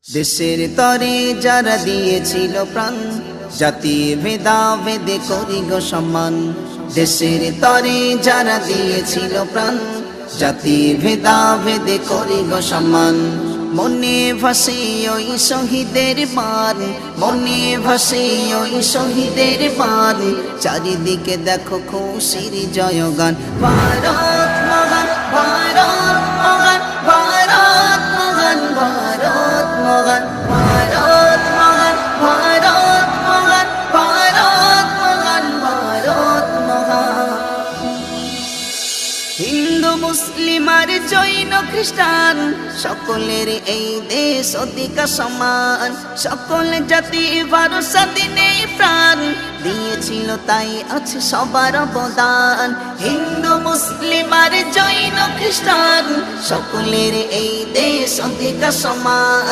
দেশের তরে যারা দিয়েছিল প্রাণ, জাতি ভেদাভেদে করি গো সম্মান। দেশের তরে যারা দিয়েছিল প্রাণ, জাতি ভেদাভেদে করি গো সম্মান। মনে ভাসে ওই শহীদের বান, মনে ভাসে ওই শহীদের বান। চারিদিকে দেখো খুশির জয়গান। ভারত মহান, ভারত মহান, ভারত মহান, ভারত মহান, ভারত মহান, ভারত মহান, ভারত মহান, ভারত মহান। হিন্দু মুসলিম আর জৈন খ্রিস্টান, সকলের এই দেশ অধিকার সমান। সকল জাতি ভারত স্বাধীনে প্রাণ দিয়েছিল, তাই আছে সবার অবদান। হিন্দু মুসলিম আর জৈন খ্রিস্টান, সকলের এই দেশ অধিকার সমান।